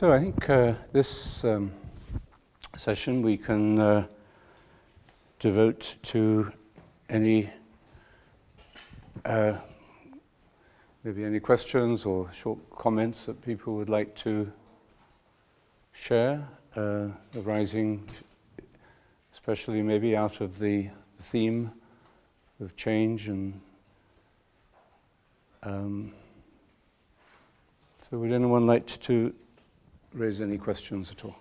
So I think this session we can devote to any maybe any questions or short comments that people would like to share, arising especially maybe out of the theme of change. And so would anyone like to raise any questions at all?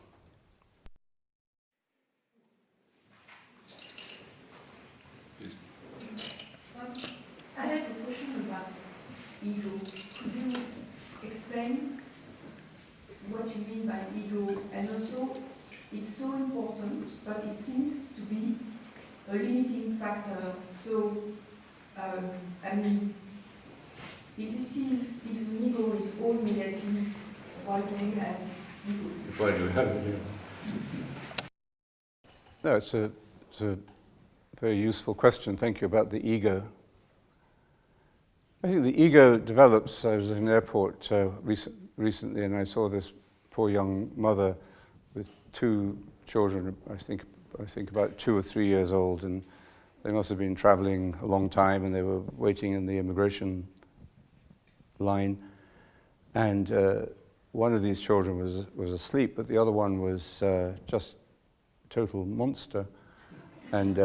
I have a question about ego. Could you explain what you mean by ego? And also, it's so important, but it seems to be a limiting factor. So, I mean, if the ego is all negative, why do we have ego? Why do we have it? Yes. No, it's a very useful question. Thank you about the ego. I think the ego develops. I was in an airport recently, and I saw this poor young mother with two children. I think about 2 or 3 years old, and they must have been traveling a long time, and they were waiting in the immigration line. And one of these children was asleep, but the other one was just a total monster, and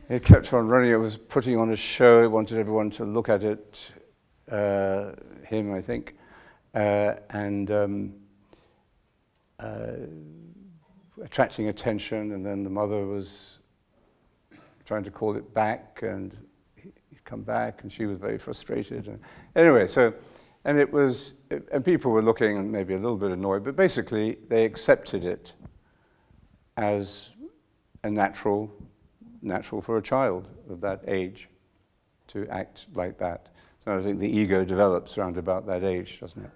it kept on running. It was putting on a show. It wanted everyone to look at it, him, I think, and attracting attention. And then the mother was trying to call it back, and he'd come back, and she was very frustrated. And anyway, and people were looking and maybe a little bit annoyed, but basically they accepted it as a natural for a child of that age to act like that. So I think the ego develops around about that age, doesn't it?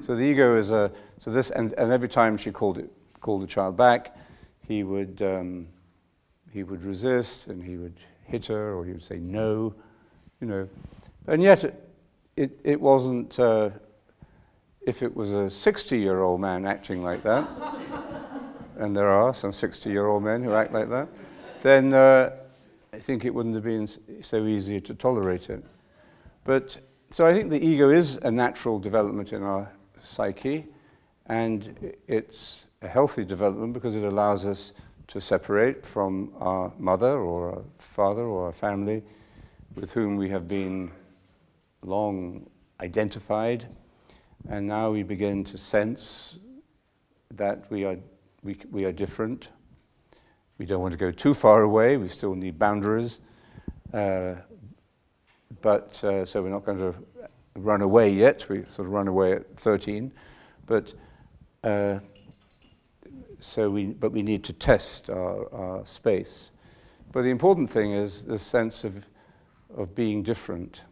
So the ego is and every time she called the child back, he would resist, and he would hit her, or he would say no, and yet it wasn't. If it was a 60-year-old man acting like that, and there are some 60-year-old men who act like that, then I think it wouldn't have been so easy to tolerate it. But so I think the ego is a natural development in our psyche, and it's a healthy development because it allows us to separate from our mother or our father or our family with whom we have been long identified, and now we begin to sense that we are different. We don't want to go too far away. We still need boundaries, but so we're not going to run away yet. We sort of run away at 13, but we need to test our space. But the important thing is the sense of being different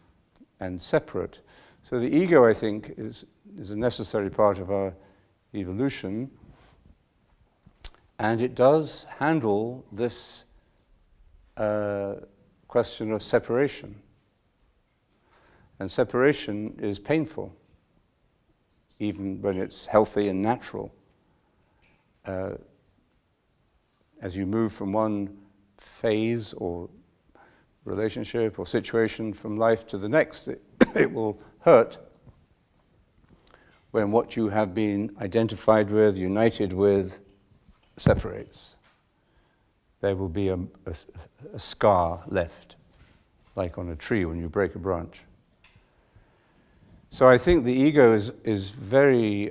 and separate. So the ego, I think, is a necessary part of our evolution. And it does handle this question of separation. And separation is painful, even when it's healthy and natural. As you move from one phase or relationship or situation from life to the next, it will hurt when what you have been identified with, united with, separates. There will be a scar left, like on a tree when you break a branch. So I think the ego is very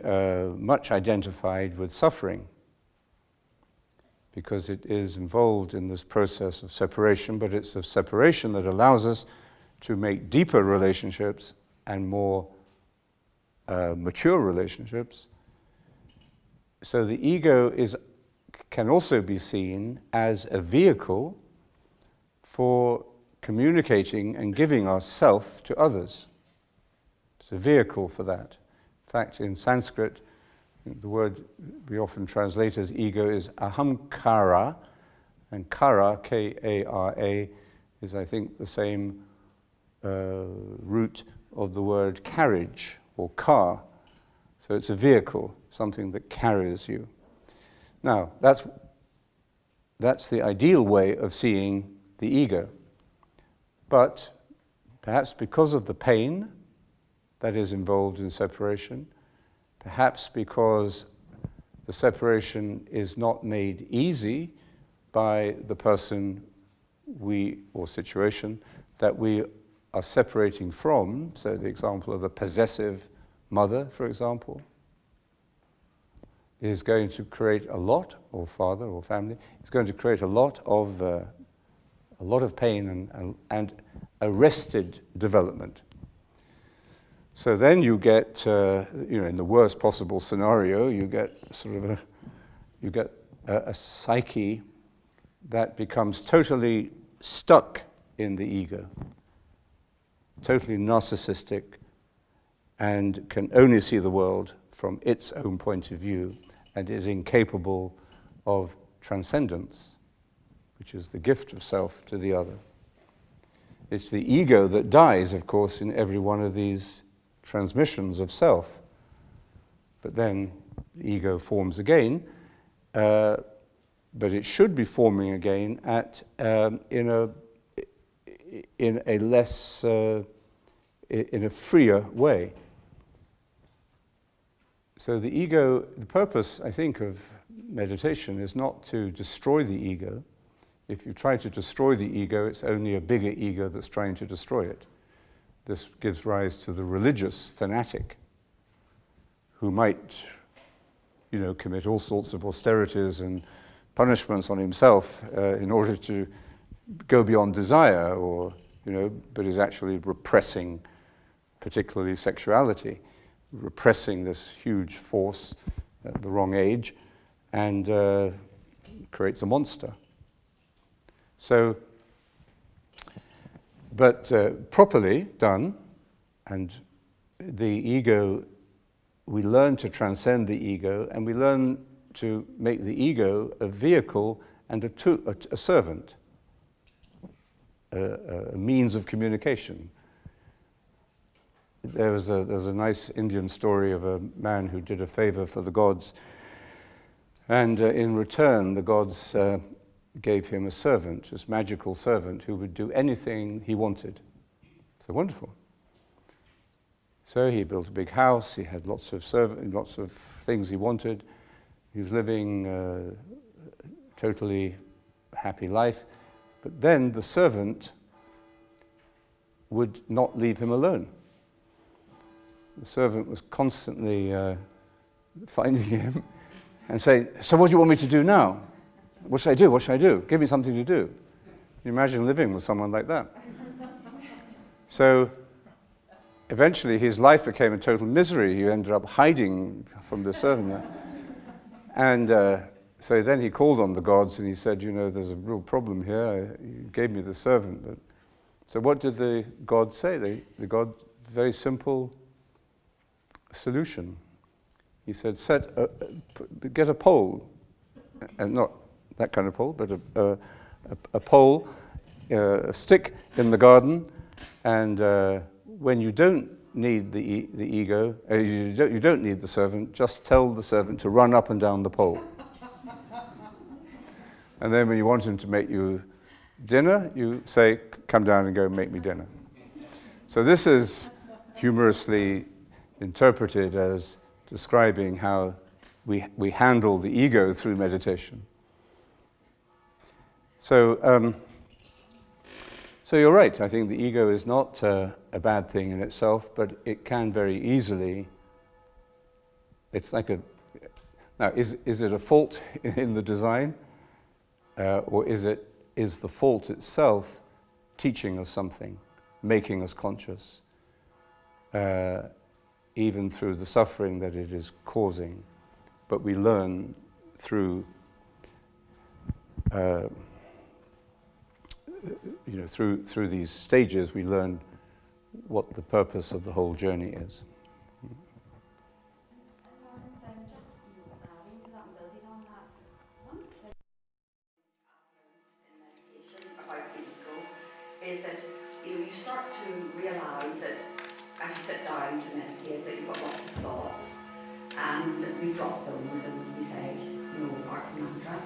much identified with suffering, because it is involved in this process of separation, but it's a separation that allows us to make deeper relationships and more mature relationships. So the ego can also be seen as a vehicle for communicating and giving ourself to others. It's a vehicle for that. In fact, in Sanskrit, the word we often translate as ego is ahamkara, and kara, K-A-R-A, is, I think, the same root of the word carriage or car. So it's a vehicle, something that carries you. Now, that's the ideal way of seeing the ego. But perhaps because of the pain that is involved in separation, perhaps because the separation is not made easy by the person or situation that we are separating from, so the example of a possessive mother, for example, is going to create a lot, or father or family, is going to create a lot of pain and arrested development. So then you get, in the worst possible scenario, you get a psyche that becomes totally stuck in the ego, totally narcissistic, and can only see the world from its own point of view, and is incapable of transcendence, which is the gift of self to the other. It's the ego that dies, of course, in every one of these transmissions of self. But then the ego forms again, but it should be forming again in a freer way. So the ego, the purpose, I think, of meditation is not to destroy the ego. If you try to destroy the ego, it's only a bigger ego that's trying to destroy it. This gives rise to the religious fanatic who might, commit all sorts of austerities and punishments on himself in order to go beyond desire, but is actually repressing, particularly sexuality, repressing this huge force at the wrong age, and creates a monster. So, but properly done, and the ego, we learn to transcend the ego, and we learn to make the ego a vehicle and a servant, a means of communication. There's a nice Indian story of a man who did a favor for the gods, and in return the gods gave him a servant, this magical servant, who would do anything he wanted. So wonderful. So he built a big house, he had lots of things he wanted. He was living a totally happy life, but then the servant would not leave him alone. The servant was constantly finding him and saying, "So what do you want me to do now? What should I do? What should I do? Give me something to do." Can you imagine living with someone like that? So eventually his life became a total misery. He ended up hiding from the servant. And so then he called on the gods and he said, there's a real problem here. You gave me the servant. But... So what did the gods say? The god, very simple solution. He said, get a pole, and not that kind of pole, but a pole, a stick in the garden, and when you don't need the ego, you don't need the servant, just tell the servant to run up and down the pole. And then when you want him to make you dinner, you say, "Come down and go make me dinner." So this is humorously interpreted as describing how we handle the ego through meditation. So you're right. I think the ego is not a bad thing in itself, but it can very easily. It's like now. Is it a fault in the design, or is the fault itself teaching us something, making us conscious, even through the suffering that it is causing? But we learn through. Through these stages, we learn what the purpose of the whole journey is. Laurence, just adding to that and building on that, one thing I've learned in meditation about the ego is that you start to realise that as you sit down to meditate, that you've got lots of thoughts, and we drop those and we say, our mantra.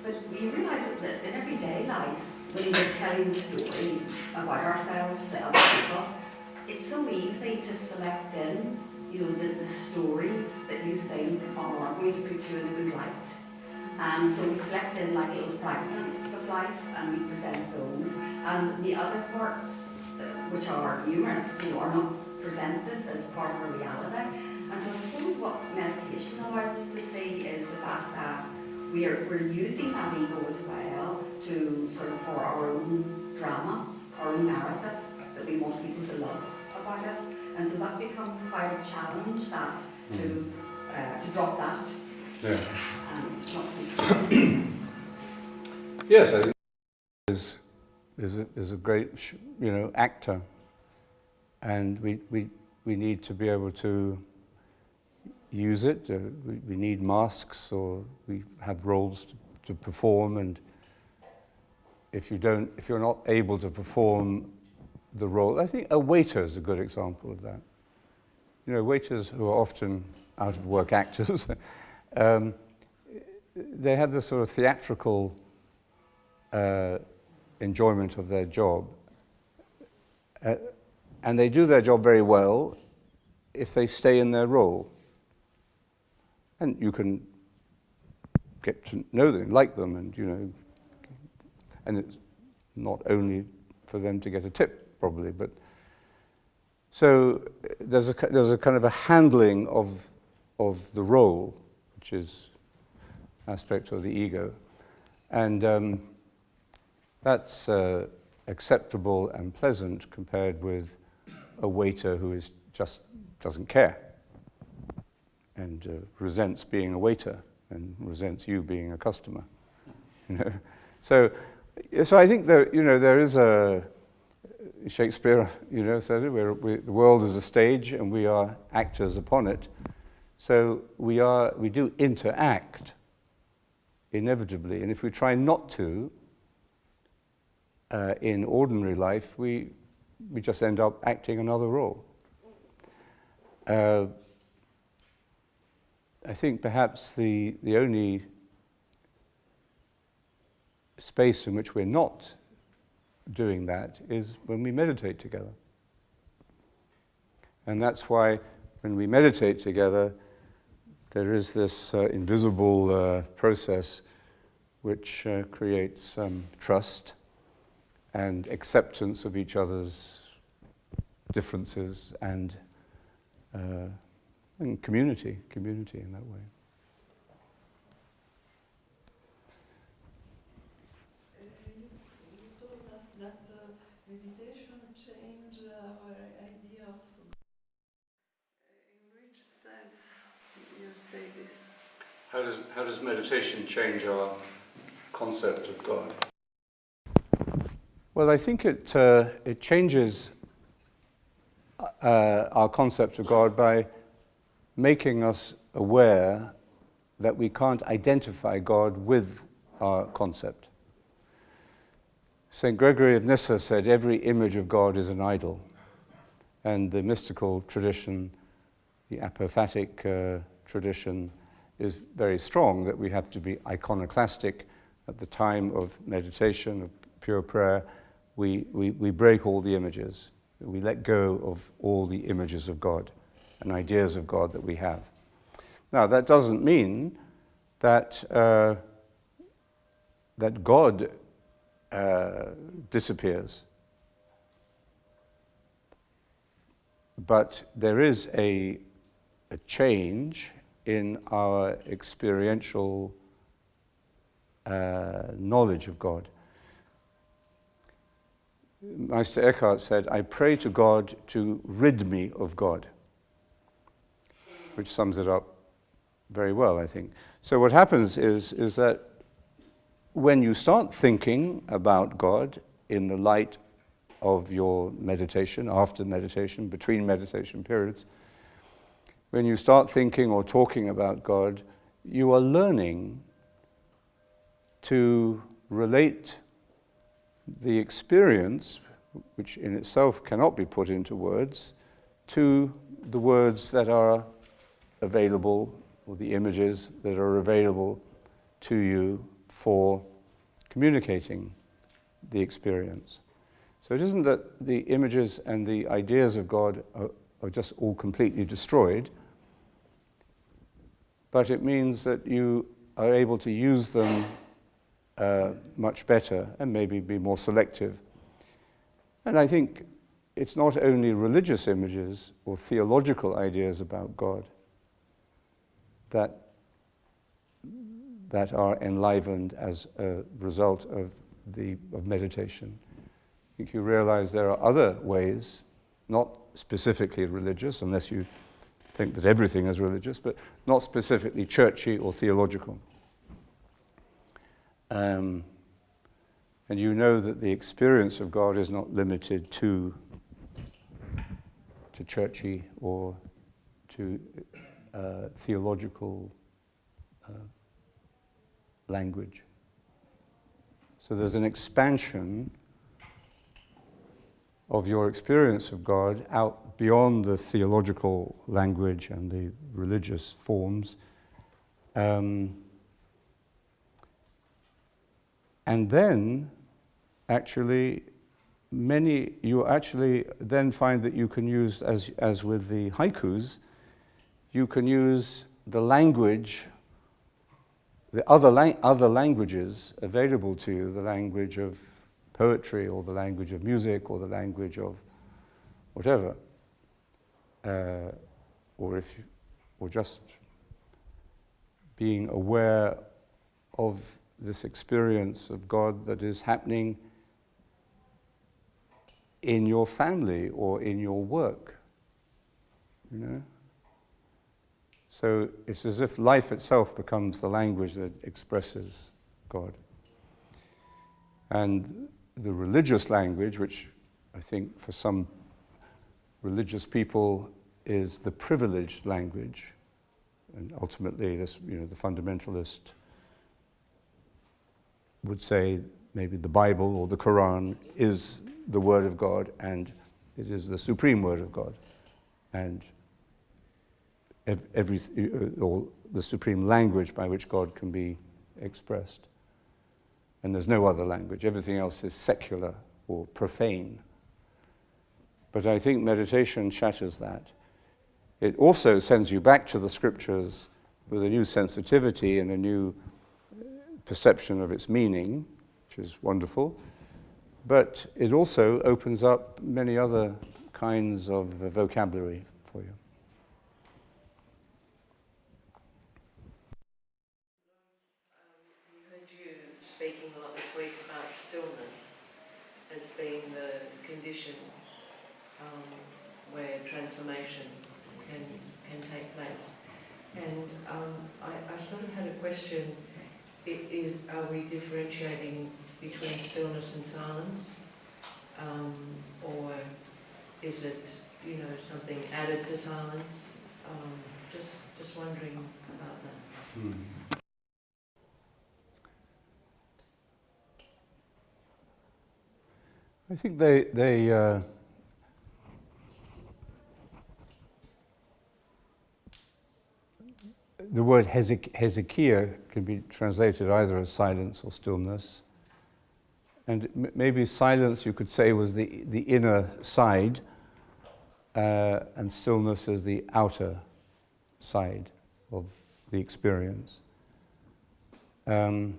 But we realise that in everyday life, when we're telling the story about ourselves to other people, it's so easy to select in, the stories that you think are going to put you in a good light. And so we select in like little fragments of life and we present those. And the other parts, which are numerous, are not presented as part of our reality. And so I suppose what meditation allows us to see is the fact that we're using that ego as well to sort of for our own drama, our own narrative that we want people to love about us. And so that becomes quite a challenge that to drop that. Yeah. Not Yes, I think is a great actor, and we need to be able to use it. We need masks, or we have roles to perform, and if you're not able to perform the role, I think a waiter is a good example of that. Waiters who are often out of work actors, they have this sort of theatrical enjoyment of their job, and they do their job very well if they stay in their role. And you can get to know them, like them, and and it's not only for them to get a tip, probably, but so there's a kind of a handling of the role, which is aspect of the ego, and that's acceptable and pleasant compared with a waiter who just doesn't care and resents being a waiter and resents you being a customer. So I think that there is a Shakespeare said it, the world is a stage and we are actors upon it. So we do interact inevitably, and if we try not to in ordinary life, we just end up acting another role. I think perhaps the only space in which we're not doing that is when we meditate together. And that's why when we meditate together, there is this invisible process which creates trust and acceptance of each other's differences and community in that way. You told us that meditation changed our idea of God. In which sense you say this? How does meditation change our concept of God? Well, I think it changes our concept of God by making us aware that we can't identify God with our concept. St. Gregory of Nyssa said every image of God is an idol, and the mystical tradition, the apophatic tradition, is very strong that we have to be iconoclastic at the time of meditation, of pure prayer. We break all the images. We let go of all the images of God and ideas of God that we have. Now, that doesn't mean that that God disappears, but there is a change in our experiential knowledge of God. Meister Eckhart said, "I pray to God to rid me of God," which sums it up very well, I think. So what happens is that when you start thinking about God in the light of your meditation, after meditation, between meditation periods, when you start thinking or talking about God, you are learning to relate the experience, which in itself cannot be put into words, to the words that are available or the images that are available to you for communicating the experience. So it isn't that the images and the ideas of God are just all completely destroyed, but it means that you are able to use them much better and maybe be more selective. And I think it's not only religious images or theological ideas about God that are enlivened as a result of meditation. I think you realize there are other ways, not specifically religious, unless you think that everything is religious, but not specifically churchy or theological. And you know that the experience of God is not limited to churchy or to theological language. So there's an expansion of your experience of God out beyond the theological language and the religious forms. And then, actually, you actually then find that you can use, as with the haikus, you can use the language, the other languages available to you, the language of poetry or the language of music or the language of whatever, or just being aware of this experience of God that is happening in your family or in your work, you know? So it's as if life itself becomes the language that expresses God. And the religious language, which I think for some religious people is the privileged language, and ultimately this, you know, the fundamentalist would say maybe the Bible or the Quran is the Word of God, and it is the supreme Word of God, and or the supreme language by which God can be expressed. And there's no other language. Everything else is secular or profane. But I think meditation shatters that. It also sends you back to the scriptures with a new sensitivity and a new perception of its meaning, which is wonderful. But it also opens up many other kinds of vocabulary for you. We heard you speaking a lot this week about stillness as being the condition where transformation can take place. And I sort of had a question. Are we differentiating between stillness and silence? Or is it, you know, something added to silence? Just wondering about that. I think they the word Hesychia can be translated either as silence or stillness. And maybe silence, you could say, was the inner side, and stillness is the outer side of the experience. But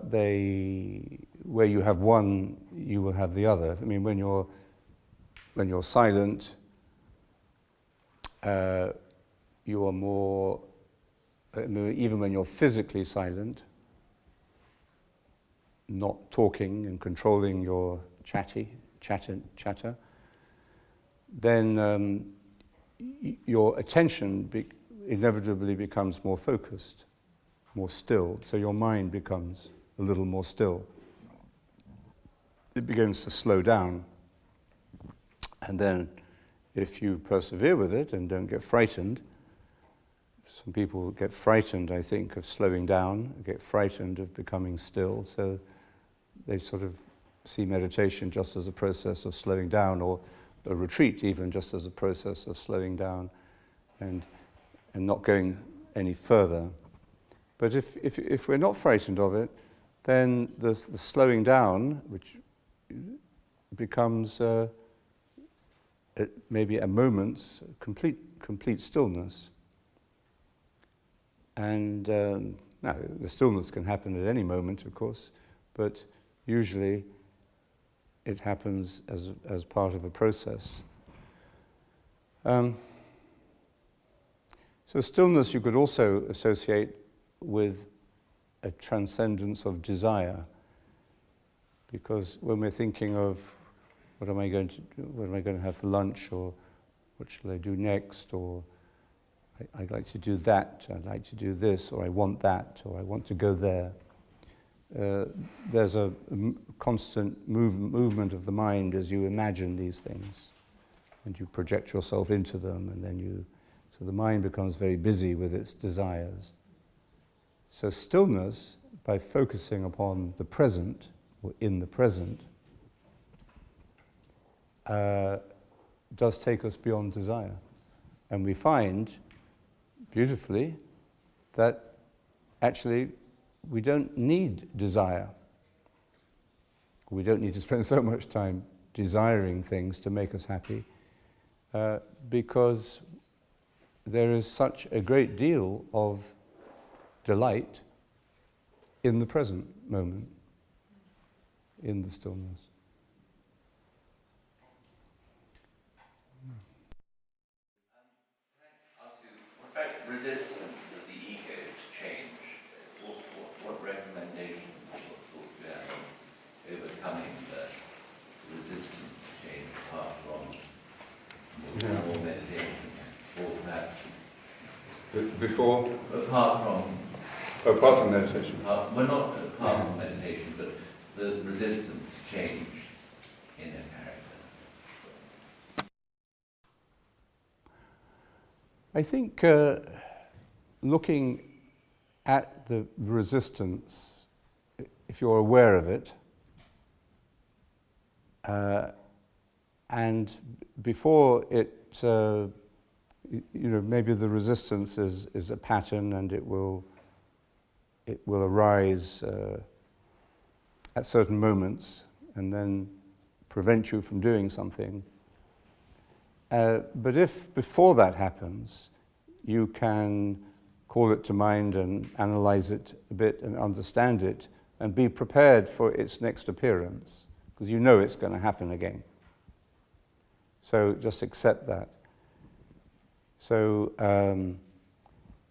where you have one, you will have the other. I mean, when you're silent, you are more, even when you're physically silent, not talking and controlling your chatter, then your attention inevitably becomes more focused, more still. So your mind becomes a little more still. It begins to slow down. And then if you persevere with it and don't get frightened, some people get frightened, I think, of slowing down, get frightened of becoming still, so they sort of see meditation just as a process of slowing down, or a retreat even just as a process of slowing down and not going any further. But if we're not frightened of it, then the slowing down, which becomes maybe a moment's complete stillness. And now, the stillness can happen at any moment, of course, but usually it happens as part of a process. So stillness you could also associate with a transcendence of desire, because when we're thinking of what am I going to have for lunch, or what shall I do next, or I'd like to do that, I'd like to do this, or I want that, or I want to go there. There's a constant movement of the mind as you imagine these things, and you project yourself into them, and then so the mind becomes very busy with its desires. So stillness, by focusing upon the present, or in the present, does take us beyond desire. And we find, beautifully, that actually we don't need desire. We don't need to spend so much time desiring things to make us happy, because there is such a great deal of delight in the present moment, in the stillness. Resistance of the ego to change. What recommendations would you have on overcoming the resistance to change apart from more meditation? Or perhaps Before? Apart from meditation? well, not apart from meditation, but the resistance to change in a character. I think looking at the resistance, if you're aware of it, and before it, maybe the resistance is a pattern, and it will arise at certain moments and then prevent you from doing something. But if before that happens, you can call it to mind and analyze it a bit and understand it and be prepared for its next appearance, because you know it's going to happen again. So just accept that. So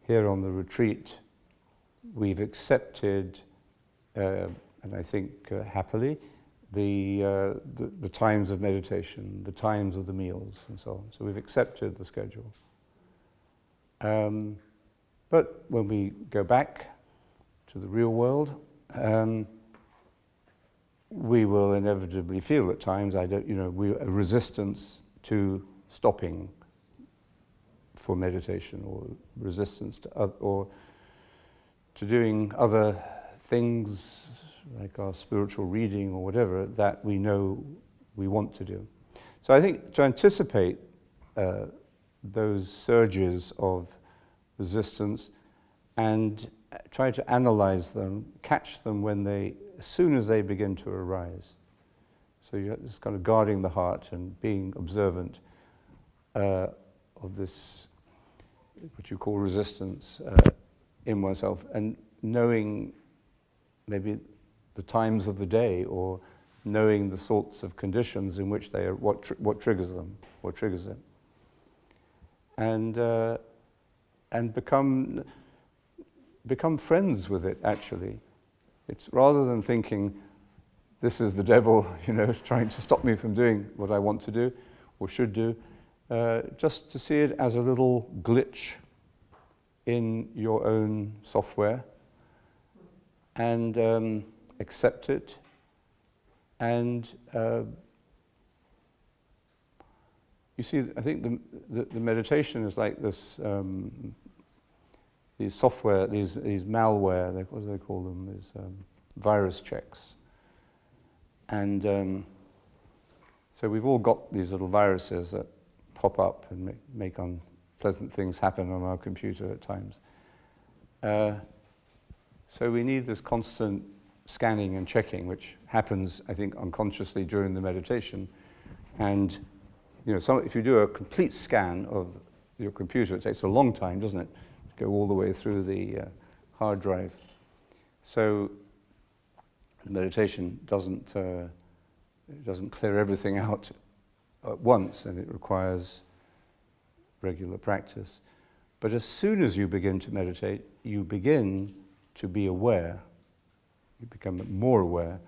here on the retreat, we've accepted, and I think happily, the times of meditation, the times of the meals, and so on. So we've accepted the schedule. But when we go back to the real world, we will inevitably feel at times, a resistance to stopping for meditation, or resistance to doing other things like our spiritual reading or whatever that we know we want to do. So I think to anticipate those surges of resistance and try to analyze them, catch them as soon as they begin to arise. So you're just kind of guarding the heart and being observant of this, what you call resistance in oneself, and knowing maybe the times of the day, or knowing the sorts of conditions in which they are, what triggers them, what triggers it, and become friends with it. Actually, it's rather than thinking this is the devil, trying to stop me from doing what I want to do or should do, just to see it as a little glitch in your own software, and accept it, and you see, I think the meditation is like this, these software, these malware, what do they call them, these virus checks. And so we've all got these little viruses that pop up and make pleasant things happen on our computer at times. So we need this constant scanning and checking, which happens, I think, unconsciously during the meditation. And if you do a complete scan of your computer, it takes a long time, doesn't it, to go all the way through the hard drive. So the meditation doesn't clear everything out at once, and it requires regular practice. But as soon as you begin to meditate, you begin to be aware. You become more aware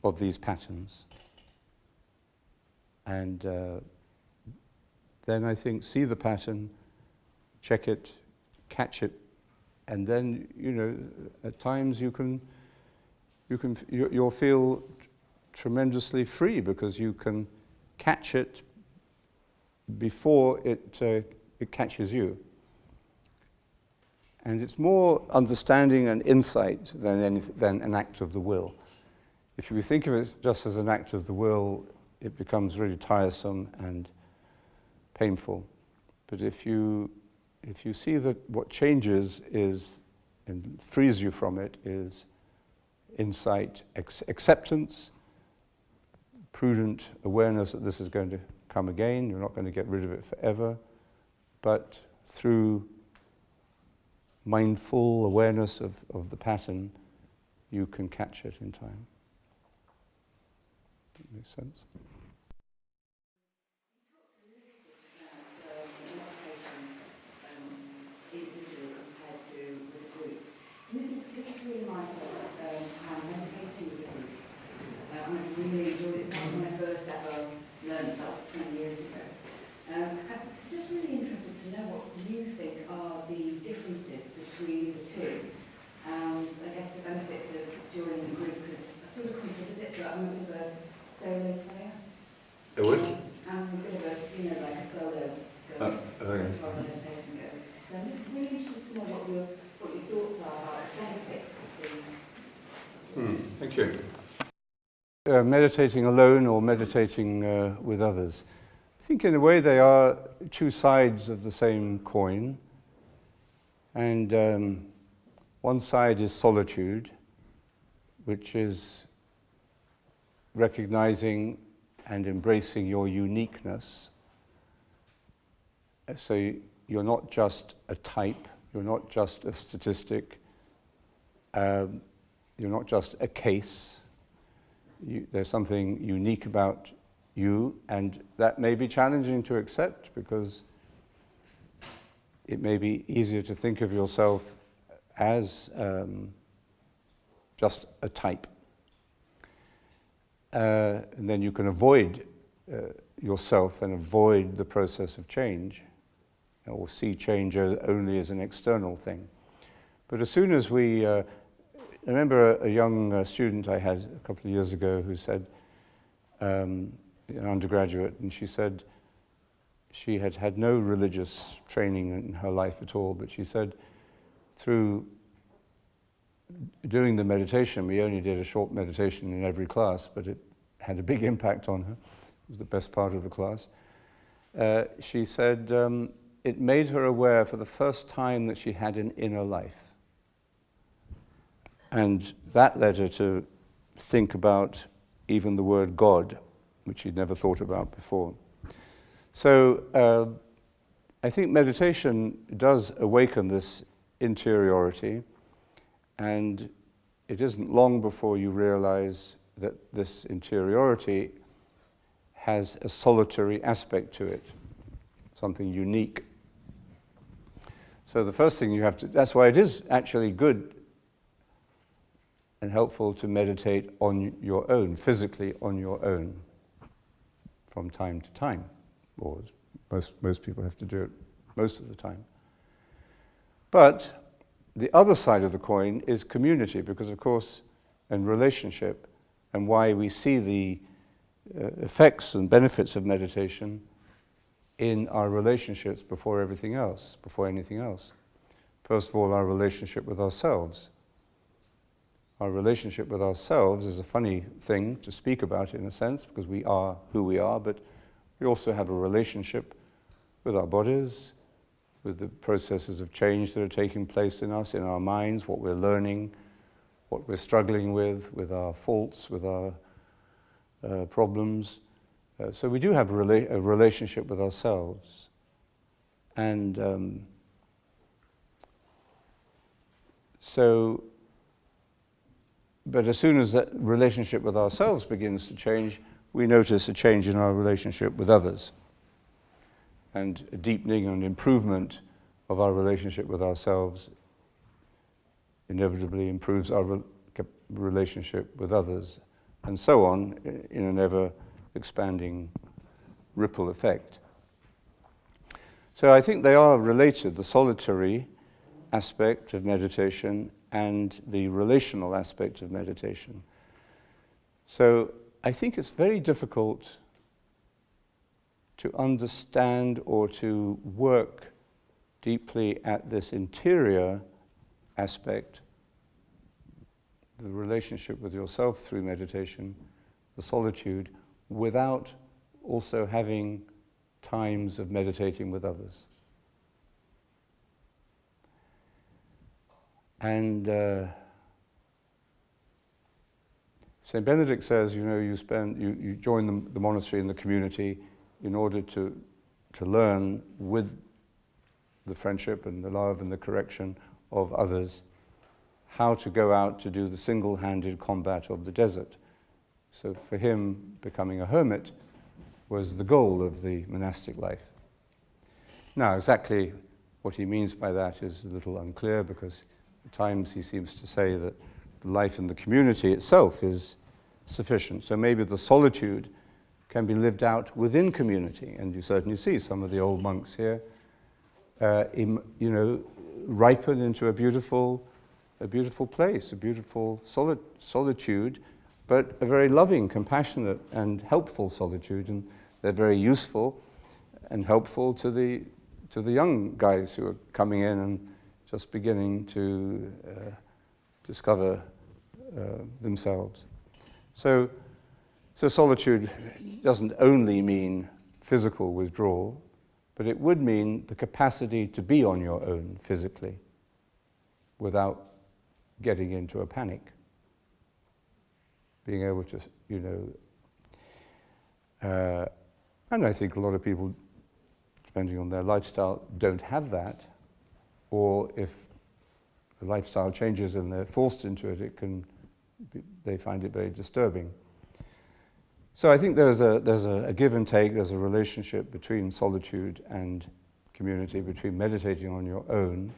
of these patterns. And then I think see the pattern, check it, catch it, and then at times you'll feel tremendously free because you can catch it before it catches you. And it's more understanding and insight than an act of the will. If you think of it just as an act of the will, it becomes really tiresome and painful. But if you see that what changes is and frees you from it is insight, acceptance, prudent awareness that this is going to come again, you're not going to get rid of it forever, but through mindful awareness of the pattern, you can catch it in time. That makes sense? This is really my first time meditating with a group. I really enjoyed it when I first ever learned that was 20 years ago. I'm just really interested to know what you think are the differences between the two. And I guess the benefits of joining the group, because I sort of considered it, but I'm a bit of a solo player. I'm a bit of a, like a solo girl as far as meditation goes. So I'm just really interested to know what your thoughts are about the benefits of the... Thank you. Meditating alone or meditating with others. I think in a way they are two sides of the same coin. And one side is solitude, which is recognizing and embracing your uniqueness. So you're not just a type, you're not just a statistic, you're not just a case. There's something unique about you, and that may be challenging to accept because it may be easier to think of yourself as just a type. And then you can avoid yourself and avoid the process of change, or see change only as an external thing. But as soon as we, I remember a young student I had a couple of years ago who said, an undergraduate, and she said she had had no religious training in her life at all, but she said through doing the meditation, we only did a short meditation in every class, but it had a big impact on her. It was the best part of the class. She said it made her aware for the first time that she had an inner life. And that led her to think about even the word God, which she'd never thought about before. So I think meditation does awaken this interiority, and it isn't long before you realize that this interiority has a solitary aspect to it, something unique. So the first thing you have to, that's why it is actually good and helpful to meditate on your own, physically on your own, from time to time, or most people have to do it most of the time. But the other side of the coin is community, because of course, and relationship, and why we see the effects and benefits of meditation in our relationships before everything else, before anything else. First of all, our relationship with ourselves. Our relationship with ourselves is a funny thing to speak about in a sense, because we are who we are, but we also have a relationship with our bodies, with the processes of change that are taking place in us, in our minds, what we're learning, what we're struggling with our faults, with our problems. So we do have a relationship with ourselves. And but as soon as that relationship with ourselves begins to change, we notice a change in our relationship with others. And a deepening and improvement of our relationship with ourselves inevitably improves our relationship with others, and so on, in an ever-expanding ripple effect. So I think they are related, the solitary aspect of meditation and the relational aspect of meditation. So I think it's very difficult to understand or to work deeply at this interior aspect, the relationship with yourself through meditation, the solitude, without also having times of meditating with others. And St. Benedict says, you join the monastery and the community in order to learn with the friendship and the love and the correction of others how to go out to do the single-handed combat of the desert. So for him, becoming a hermit was the goal of the monastic life. Now, exactly what he means by that is a little unclear, because at times he seems to say that life in the community itself is sufficient. So maybe the solitude can be lived out within community, and you certainly see some of the old monks here, ripen into a beautiful place, a beautiful solitude, but a very loving, compassionate, and helpful solitude, and they're very useful and helpful to the young guys who are coming in and just beginning to discover themselves. So solitude doesn't only mean physical withdrawal, but it would mean the capacity to be on your own physically without getting into a panic. Being able to, and I think a lot of people, depending on their lifestyle, don't have that, or if the lifestyle changes and they're forced into it, they find it very disturbing. So I think there's a give and take, there's a relationship between solitude and community, between meditating on your own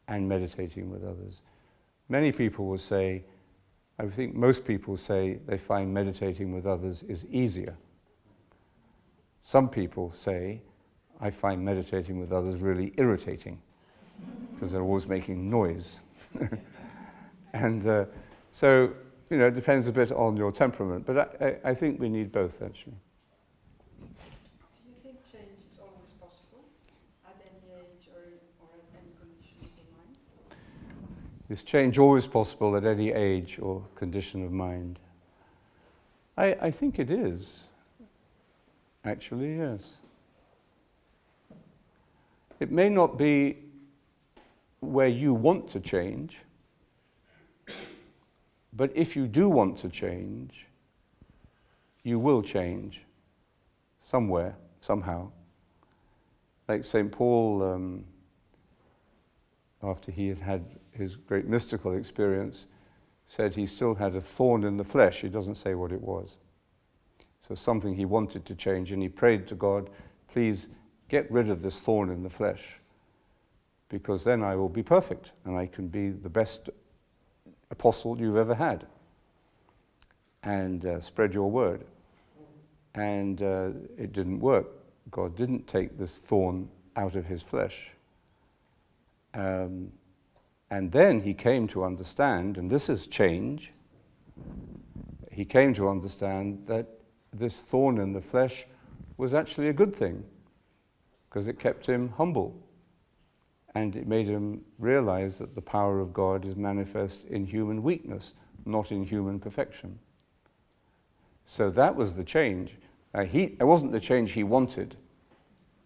and meditating with others. Many people will say, I think most people say they find meditating with others is easier. Some people say, I find meditating with others really irritating, because they're always making noise. And so, it depends a bit on your temperament, but I think we need both, actually. Do you think change is always possible at any age or at any condition of the mind? Is change always possible at any age or condition of mind? I think it is. Actually, yes. It may not be where you want to change, but if you do want to change, you will change somewhere, somehow. Like St. Paul, after he had had his great mystical experience, said he still had a thorn in the flesh. He doesn't say what it was. So something he wanted to change, and he prayed to God, please get rid of this thorn in the flesh, because then I will be perfect, and I can be the best apostle you've ever had, and spread your word. And it didn't work. God didn't take this thorn out of his flesh. And then he came to understand, and this is change, he came to understand that this thorn in the flesh was actually a good thing, because it kept him humble. And it made him realize that the power of God is manifest in human weakness, not in human perfection. So that was the change. It wasn't the change he wanted.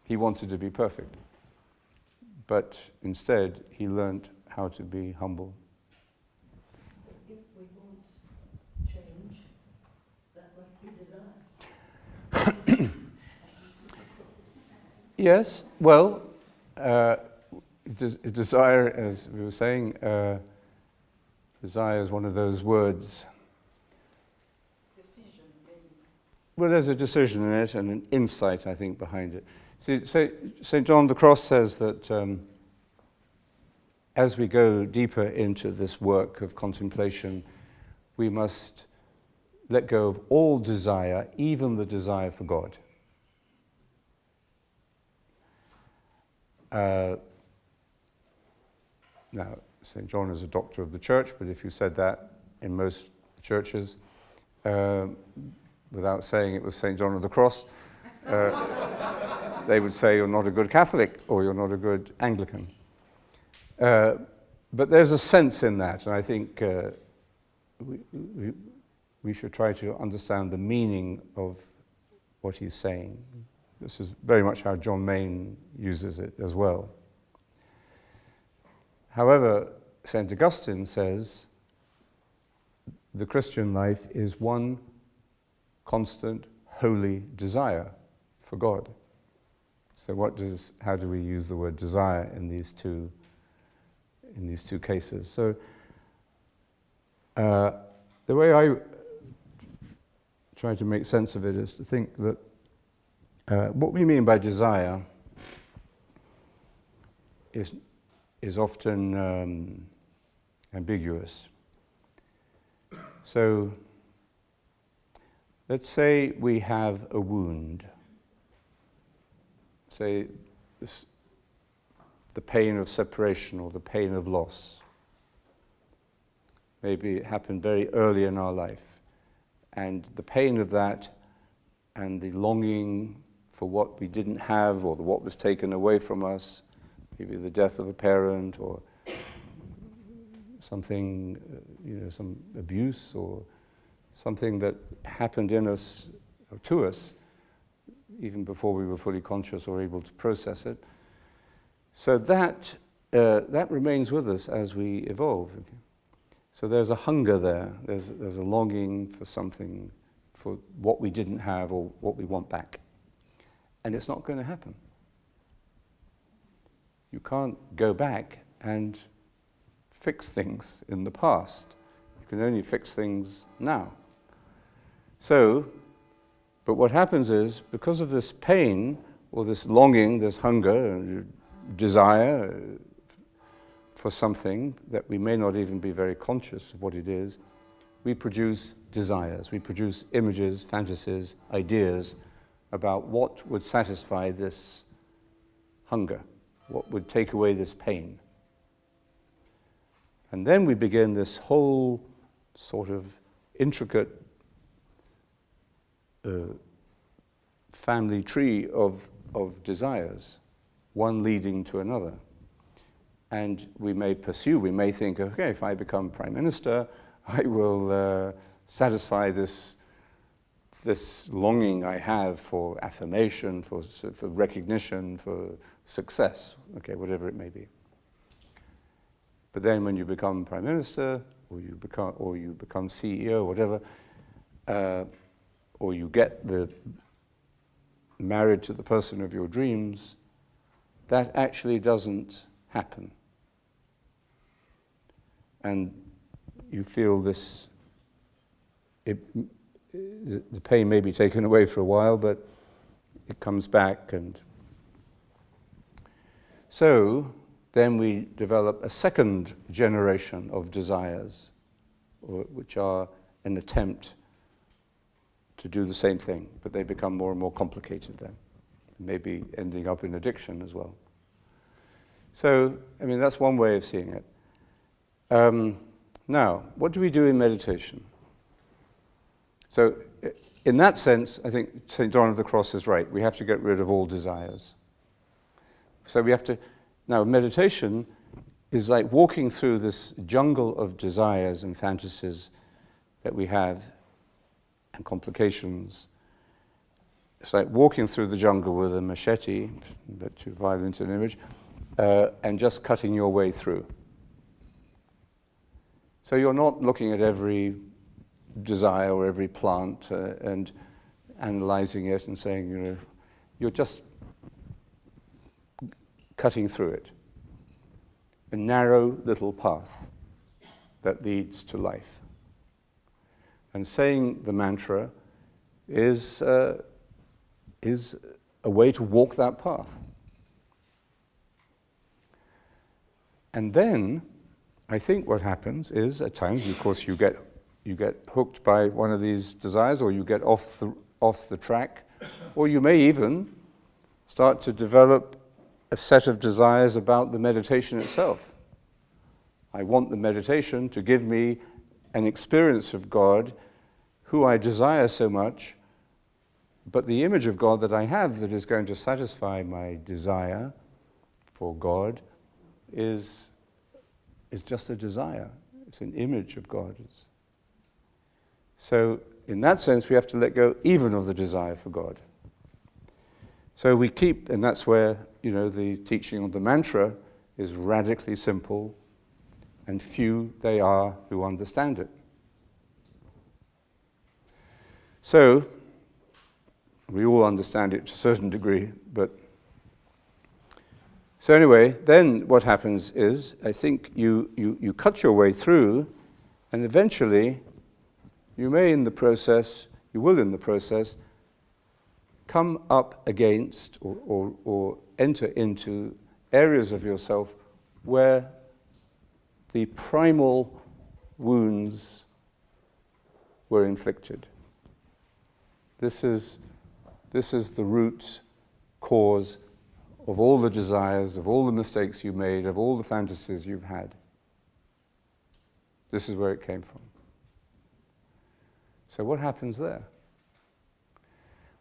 He wanted to be perfect. but instead he learnt how to be humble. If we want change, that must be desire. Yes, well, desire, as we were saying, desire is one of those words. Decision, maybe. Well, there's a decision in it and an insight, I think, behind it. See, St. John of the Cross says that as we go deeper into this work of contemplation, we must let go of all desire, even the desire for God. Now, St. John is a doctor of the church, but if you said that in most churches, without saying it was St. John of the Cross, they would say you're not a good Catholic or you're not a good Anglican. But there's a sense in that, and I think we should try to understand the meaning of what he's saying. This is very much how John Main uses it as well. However, St. Augustine says the Christian life is one constant, holy desire for God. So how do we use the word desire in these two cases? So the way I try to make sense of it is to think that what we mean by desire is often ambiguous. So let's say we have a wound. Say the pain of separation or the pain of loss. Maybe it happened very early in our life. And the pain of that and the longing for what we didn't have or what was taken away from us, maybe the death of a parent or something, some abuse or something that happened in us or to us even before we were fully conscious or able to process it. So that remains with us as we evolve. Okay? So there's a hunger there. There's a longing for something, for what we didn't have or what we want back. And it's not going to happen. You can't go back and fix things in the past. You can only fix things now. So, but what happens is, because of this pain, or this longing, this hunger, desire for something that we may not even be very conscious of what it is, we produce desires, we produce images, fantasies, ideas about what would satisfy this hunger, what would take away this pain. And then we begin this whole sort of intricate family tree of desires, one leading to another. And we may think, okay, if I become Prime Minister, I will satisfy this longing I have for affirmation, for recognition, for success, okay, whatever it may be. But then when you become Prime Minister, or you become CEO, whatever, or you get married to the person of your dreams, that actually doesn't happen. And you feel this, the pain may be taken away for a while, but it comes back. And so then we develop a second generation of desires, which are an attempt to do the same thing, but they become more and more complicated then, maybe ending up in addiction as well. So, that's one way of seeing it. Now, what do we do in meditation? So, in that sense, I think St. John of the Cross is right. We have to get rid of all desires. So now meditation is like walking through this jungle of desires and fantasies that we have and complications. It's like walking through the jungle with a machete, but too violent an image, and just cutting your way through. So you're not looking at every desire or every plant and analyzing it and saying, you know, you're just cutting through it. A narrow little path that leads to life. And saying the mantra is a way to walk that path. And then, I think what happens is, at times, of course, you get hooked by one of these desires, or you get off the track, or you may even start to develop a set of desires about the meditation itself. I want the meditation to give me an experience of God who I desire so much, but the image of God that I have that is going to satisfy my desire for God is just a desire. It's an image of God. So in that sense, we have to let go even of the desire for God. So we keep, and that's where, you know, the teaching of the mantra is radically simple, and few they are who understand it. So, we all understand it to a certain degree, but so anyway, then what happens is, I think you cut your way through, and eventually you will in the process, come up against or enter into areas of yourself where the primal wounds were inflicted. This is the root cause of all the desires, of all the mistakes you made, of all the fantasies you've had. This is where it came from. So what happens there?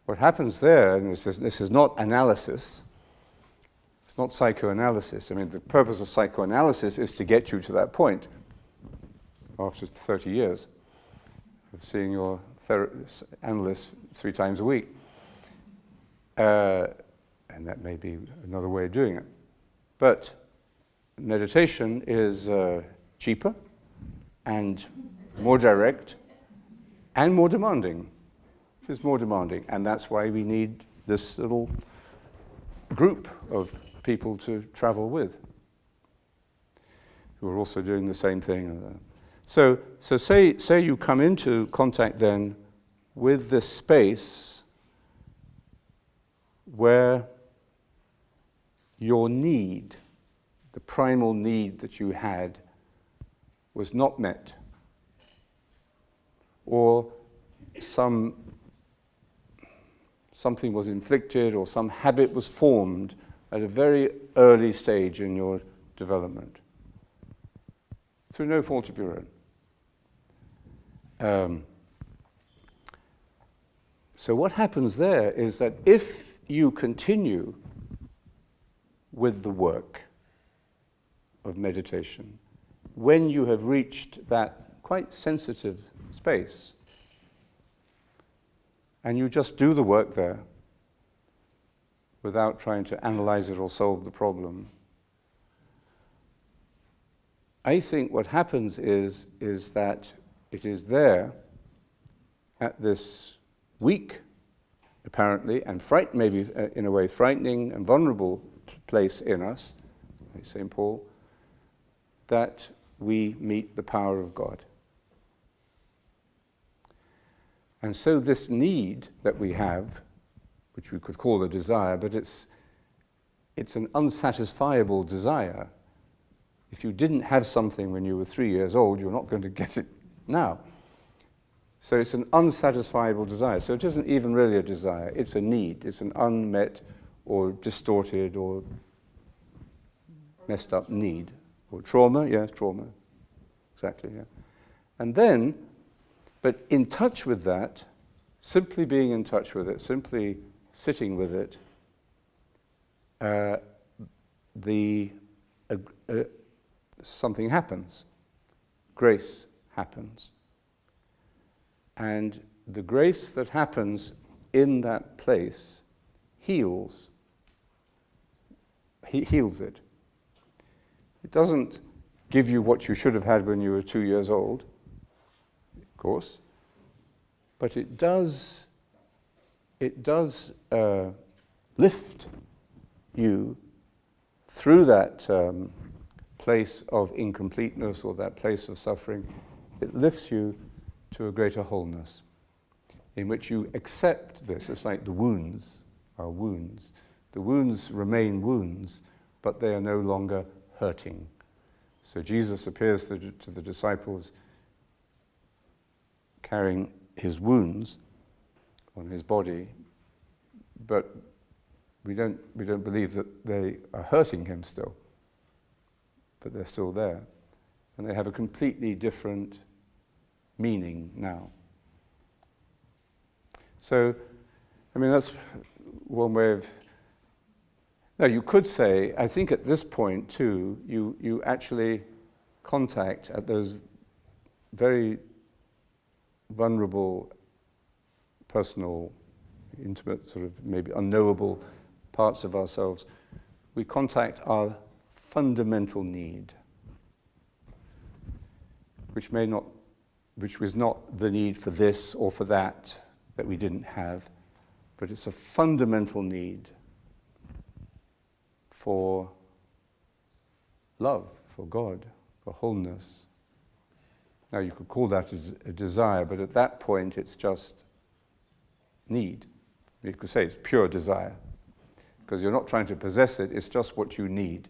What happens there, and this is not analysis, it's not psychoanalysis. I mean, the purpose of psychoanalysis is to get you to that point after 30 years of seeing your analyst 3 times a week. And that may be another way of doing it. But meditation is cheaper and more direct and more demanding. It's more demanding, and that's why we need this little group of people to travel with who are also doing the same thing. So say you come into contact then with this space where your need, the primal need that you had, was not met, or something was inflicted, or some habit was formed at a very early stage in your development, through no fault of your own. So what happens there is that if you continue with the work of meditation, when you have reached that quite sensitive space, and you just do the work there without trying to analyze it or solve the problem, I think what happens is that it is there at this weak, apparently, and maybe in a way frightening and vulnerable place in us, like St. Paul, that we meet the power of God. And so this need that we have, which we could call a desire, but it's an unsatisfiable desire. If you didn't have something when you were 3 years old, you're not going to get it now. So it's an unsatisfiable desire. So it isn't even really a desire, it's a need. It's an unmet or distorted or messed up need. Or trauma, yeah, trauma. Exactly, yeah. And then, but in touch with that, simply being in touch with it, simply sitting with it, something happens. Grace happens. And the grace that happens in that place heals it. It doesn't give you what you should have had when you were 2 years old, of course, but it does lift you through that place of incompleteness or that place of suffering. It lifts you to a greater wholeness in which you accept this. It's like the wounds are wounds. The wounds remain wounds, but they are no longer hurting. So Jesus appears to the disciples carrying his wounds on his body, but we don't believe that they are hurting him still, but they're still there. And they have a completely different meaning now. So, I mean, that's one way of... No, you could say, I think at this point too, you actually contact at those very vulnerable, personal, intimate, sort of maybe unknowable parts of ourselves, we contact our fundamental need, which was not the need for this or for that we didn't have, but it's a fundamental need for love, for God, for wholeness. Now you could call that a desire, but at that point it's just need. You could say it's pure desire, because you're not trying to possess it, it's just what you need.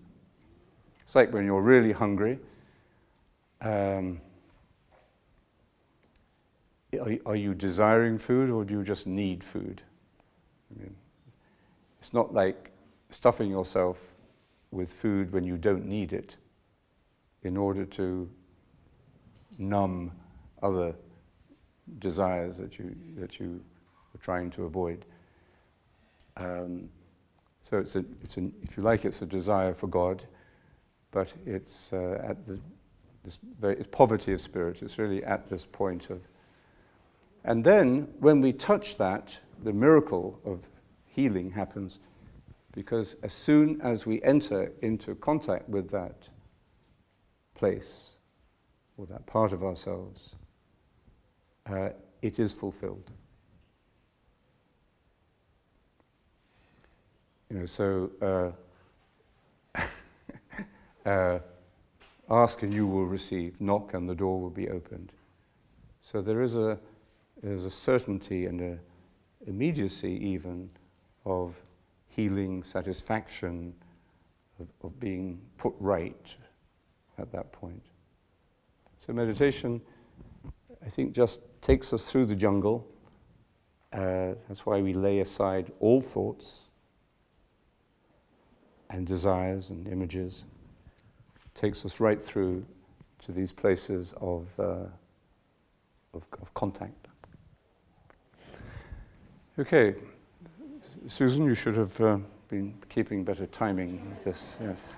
It's like when you're really hungry. Are you desiring food or do you just need food? I mean, it's not like stuffing yourself with food when you don't need it in order to numb other desires that you are trying to avoid. So it's if you like, it's a desire for God, but it's it's poverty of spirit. It's really at this point of. And then when we touch that, the miracle of healing happens, because as soon as we enter into contact with that place or that part of ourselves, it is fulfilled. So ask and you will receive, knock and the door will be opened. So there's a certainty and an immediacy even of healing, satisfaction, of being put right at that point. So meditation, I think, just takes us through the jungle. That's why we lay aside all thoughts and desires and images. Takes us right through to these places of contact. Okay, Susan, you should have been keeping better timing of this, yes.